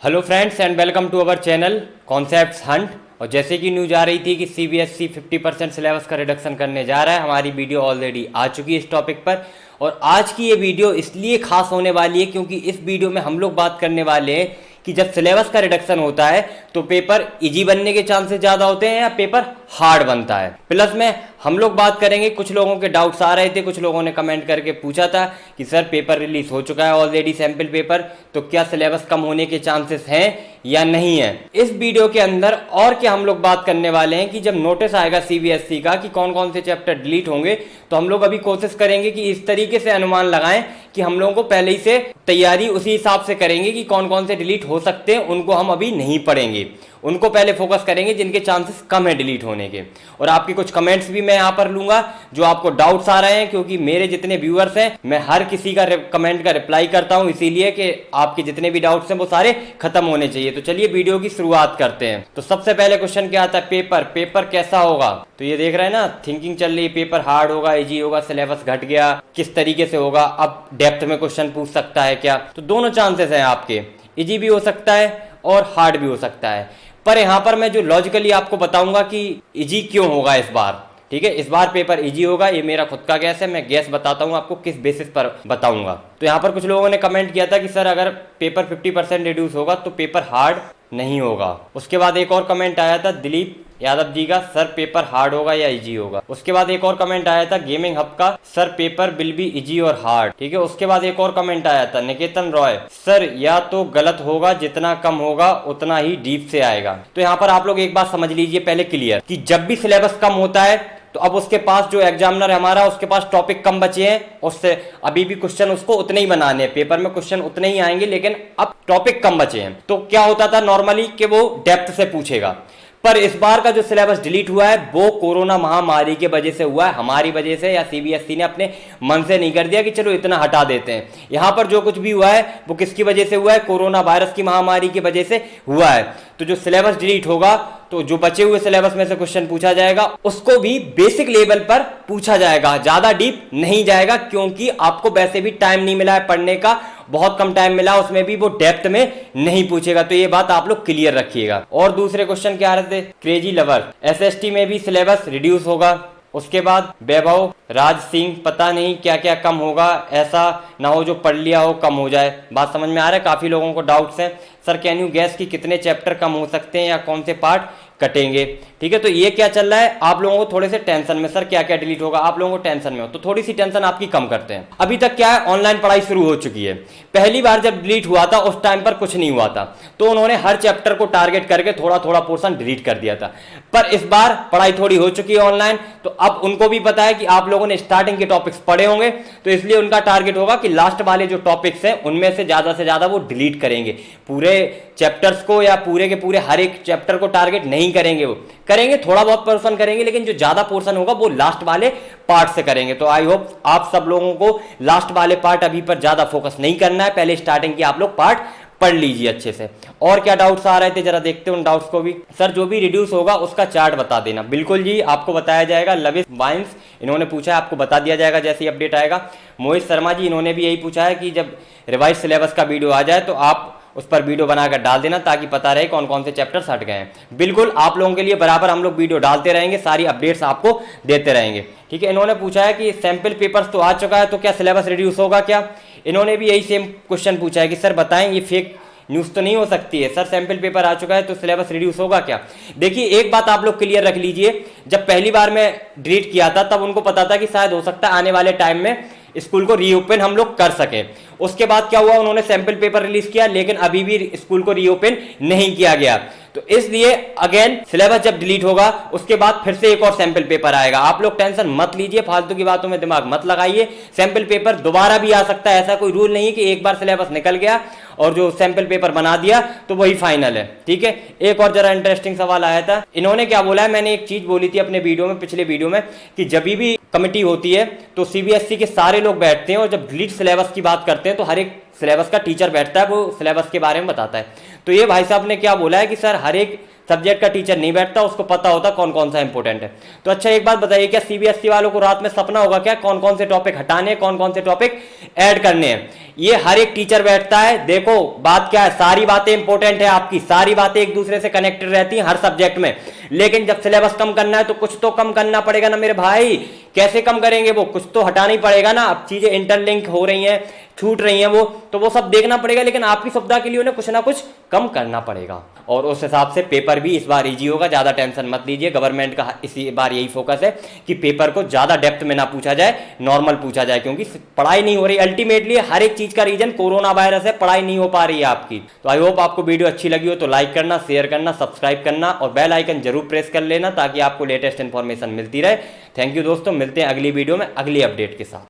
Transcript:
Hello friends and welcome to our channel concepts hunt. और जैसे कि न्यूज आ रही थी कि सीबीएसई 50% सिलेबस का रिडक्शन करने जा रहा है, हमारी वीडियो ऑलरेडी आ चुकी है इस टॉपिक पर। और आज की ये वीडियो इसलिए खास होने वाली है क्योंकि इस वीडियो में हम लोग बात करने वाले हैं कि जब सिलेबस का रिडक्शन होता है तो पेपर इजी बनने के चांसेस ज़्यादा होते हैं या पेपर हार्ड बनता है। प्लस में हम लोग बात करेंगे, कुछ लोगों के डाउट्स आ रहे थे, कुछ लोगों ने कमेंट करके पूछा था कि सर पेपर रिलीज हो चुका है ऑलरेडी सैंपल पेपर, तो क्या सिलेबस कम होने के चांसेस हैं या नहीं है। इस वीडियो के अंदर और क्या हम लोग बात करने वाले हैं कि जब नोटिस आएगा सीबीएसई का कि कौन कौन से चैप्टर डिलीट होंगे, तो हम लोग अभी कोशिश करेंगे कि इस तरीके से अनुमान लगाएं कि हम लोगों को पहले ही से तैयारी उसी हिसाब से करेंगे कि कौन कौन से डिलीट हो सकते हैं, उनको हम अभी नहीं पढ़ेंगे, उनको पहले फोकस करेंगे जिनके चांसेस कम है डिलीट होने के। और आपके कुछ कमेंट्स भी मैं यहां पर लूंगा जो आपको डाउट्स आ रहे हैं, क्योंकि मेरे जितने व्यूअर्स हैं मैं हर किसी का कमेंट का रिप्लाई करता हूं, इसीलिए कि आपके जितने भी डाउट्स हैं वो सारे खत्म होने चाहिए। तो चलिए वीडियो की शुरुआत करते हैं। तो सबसे पहले क्वेश्चन क्या आता है, पेपर कैसा होगा। तो ये देख रहे हैं ना, थिंकिंग चल रही है, पेपर हार्ड होगा, इजी होगा, सिलेबस घट गया, किस तरीके से होगा, अब डेप्थ में क्वेश्चन पूछ सकता है क्या। तो दोनों चांसेस हैं आपके, इजी भी हो सकता है और हार्ड भी हो सकता है। पर यहां पर मैं जो लॉजिकली आपको बताऊंगा कि इजी क्यों होगा इस बार, ठीक है, इस बार पेपर इजी होगा, ये मेरा खुद का गैस है, मैं गैस बताता हूं आपको किस बेसिस पर बताऊंगा। तो यहां पर कुछ लोगों ने कमेंट किया था कि सर अगर पेपर 50% रिड्यूस होगा तो पेपर हार्ड नहीं होगा। उसके बाद एक और कमेंट आया था दिलीप यादव जी का, सर पेपर हार्ड होगा या इजी होगा। उसके बाद एक और कमेंट आया था गेमिंग हब का, sir paper will be easy और हार्ड, ठीक है। उसके बाद एक और कमेंट आया था निकेतन रॉय, सर या तो गलत होगा, जितना कम होगा उतना ही डीप से आएगा। तो यहाँ पर आप लोग एक बात समझ लीजिए पहले क्लियर, कि जब भी सिलेबस कम होता है तो अब उसके पास जो एग्जामिनर है हमारा, उसके पास टॉपिक कम बचे हैं, उससे अभी भी क्वेश्चन उसको उतने ही बनाने हैं, पेपर में क्वेश्चन उतने ही आएंगे, लेकिन अब टॉपिक कम बचे हैं। तो क्या होता था नॉर्मली कि वो डेप्थ से पूछेगा। पर इस बार का जो सिलेबस डिलीट हुआ है वो कोरोना महामारी के वजह से हुआ है, हमारी वजह से, या सीबीएसई ने अपने मन से नहीं कर दिया कि चलो इतना हटा देते हैं। यहां पर जो कुछ भी हुआ है वो किसकी वजह से हुआ है, कोरोना वायरस की महामारी की वजह से हुआ है। तो जो सिलेबस डिलीट होगा तो जो बचे हुए सिलेबस में से क्वेश्चन पूछा जाएगा उसको भी बेसिक लेवल पर पूछा जाएगा, ज्यादा डीप नहीं जाएगा, क्योंकि आपको वैसे भी टाइम नहीं मिला है पढ़ने का, बहुत कम टाइम मिला, उसमें भी वो डेप्थ में नहीं पूछेगा। तो ये बात आप लोग क्लियर रखिएगा। और दूसरे क्वेश्चन क्या आ रहे थे, क्रेजी लवर, एसएसटी में भी सिलेबस रिड्यूस होगा। उसके बाद वैभव राज सिंह, पता नहीं क्या क्या कम होगा, ऐसा ना हो जो पढ़ लिया हो कम हो जाए। बात समझ में आ रहा है, काफी लोगों को डाउट्स हैं, सर कैन यू गैस कि कितने चैप्टर कम हो सकते हैं या कौन से पार्ट कटेंगे, ठीक है। तो ये क्या चल रहा है, आप लोगों को थोड़े से टेंशन में, सर क्या क्या डिलीट होगा, आप लोगों को टेंशन में हो तो थोड़ी सी टेंशन आपकी कम करते हैं। अभी तक क्या है, ऑनलाइन पढ़ाई शुरू हो चुकी है। पहली बार जब डिलीट हुआ था उस टाइम पर कुछ नहीं हुआ था, तो उन्होंने हर चैप्टर को टारगेट करके थोड़ा थोड़ा पोर्शन डिलीट कर दिया था। पर इस बार पढ़ाई थोड़ी हो चुकी है ऑनलाइन, तो अब उनको भी पता है कि आप लोगों ने स्टार्टिंग के टॉपिक्स पढ़े होंगे, तो इसलिए उनका टारगेट होगा कि लास्ट वाले जो टॉपिक्स हैं उनमें से ज्यादा वो डिलीट करेंगे। पूरे चैप्टर्स को या पूरे के पूरे हर एक चैप्टर को टारगेट नहीं करेंगे, वो करेंगे थोड़ा बहुत पोर्शन करेंगे, लेकिन जो ज्यादा पोर्शन होगा वो लास्ट वाले पार्ट से करेंगे। तो आई होप आप सब लोगों को लास्ट वाले पार्ट अभी पर ज्यादा फोकस नहीं करना है, पहले स्टार्टिंग की आप लोग पार्ट पढ़ लीजिए अच्छे से। और क्या डाउट्स आ रहे थे जरा देखते हैं उन डाउट्स को भी। सर जो भी रिड्यूस होगा उसका चार्ट बता देना। बिल्कुल जी, आपको बताया जाएगा। लविश वाइंस इन्होंने पूछा है, आपको बता दिया जाएगा जैसे ही अपडेट आएगा। मोहित शर्मा जी इन्होंने भी यही पूछा है कि जब रिवाइज सिलेबस का वीडियो आ जाए तो आप उस पर वीडियो बनाकर डाल देना ताकि पता रहे कौन कौन से चैप्टर्स हट गए हैं। बिल्कुल आप लोगों के लिए बराबर हम लोग वीडियो डालते रहेंगे, सारी अपडेट्स आपको देते रहेंगे, ठीक है। इन्होंने पूछा है कि सैंपल पेपर्स तो आ चुका है तो क्या सिलेबस रिड्यूस होगा क्या। इन्होंने भी यही सेम क्वेश्चन पूछा है कि सर बताएं ये फेक न्यूज़ तो नहीं हो सकती है, सर सैंपल पेपर आ चुका है तो सिलेबस रिड्यूस होगा क्या। देखिए एक बात आप लोग क्लियर रख लीजिए, जब पहली बार मैं डिलीट किया था तब उनको पता था कि शायद हो सकता है आने वाले टाइम में स्कूल को रीओपन हम लोग कर सकें। उसके बाद क्या हुआ, उन्होंने सैंपल पेपर रिलीज किया, लेकिन अभी भी स्कूल को रीओपन नहीं किया गया। तो इसलिए अगेन सिलेबस जब डिलीट होगा उसके बाद फिर से एक और सैंपल पेपर आएगा। आप लोग टेंशन मत लीजिए, फालतू की बातों में दिमाग मत लगाइए, सैंपल पेपर दोबारा भी आ सकता है, ऐसा कोई रूल नहीं है कि एक बार सिलेबस निकल गया और जो सैंपल पेपर बना दिया तो वही फाइनल है, ठीक है। एक और जरा इंटरेस्टिंग सवाल आया था, इन्होंने क्या बोला है, मैंने एक चीज बोली थी अपने वीडियो में, पिछले वीडियो में, कि जब भी कमेटी होती है तो सीबीएसई के सारे लोग बैठते हैं और जब डिलीट सिलेबस की बात करते हैं तो हर एक सिलेबस का टीचर बैठता है, वो सिलेबस के बारे में बताता है। तो ये भाई साहब ने क्या बोला है कि सर हर एक सब्जेक्ट का टीचर नहीं बैठता, उसको पता होता कौन कौन सा इंपॉर्टेंट है। तो अच्छा एक बात बताइए, क्या सीबीएसई वालों को रात में सपना होगा क्या कौन कौन से टॉपिक हटाने हैं, कौन कौन से टॉपिक ऐड करने हैं? ये हर एक टीचर बैठता है। देखो बात क्या है, सारी बातें इंपॉर्टेंट है, आपकी सारी बातें एक दूसरे से कनेक्टेड रहती हैं हर सब्जेक्ट में, लेकिन जब सिलेबस कम करना है तो कुछ तो कम करना पड़ेगा ना मेरे भाई। कैसे कम करेंगे, वो कुछ तो हटाना ही पड़ेगा ना। अब चीजें इंटरलिंक हो रही हैं, छूट रही हैं, वो सब देखना पड़ेगा, लेकिन आपकी सुविधा के लिए उन्हें कुछ ना कुछ कम करना पड़ेगा। और उस हिसाब से पेपर भी इस बार इजी होगा, ज्यादा टेंशन मत लीजिए। गवर्नमेंट का इसी बार यही फोकस है कि पेपर को ज्यादा डेप्थ में ना पूछा जाए, नॉर्मल पूछा जाए, क्योंकि पढ़ाई नहीं हो रही। अल्टीमेटली हर एक चीज का रीजन कोरोना वायरस है, पढ़ाई नहीं हो पा रही है आपकी। तो आई होप आपको वीडियो अच्छी लगी हो तो लाइक करना, शेयर करना, सब्सक्राइब करना और बेल आइकन जरूर प्रेस कर लेना ताकि आपको लेटेस्ट इंफॉर्मेशन मिलती रहे। थैंक यू दोस्तों, मिलते हैं अगली वीडियो में अगली अपडेट के साथ।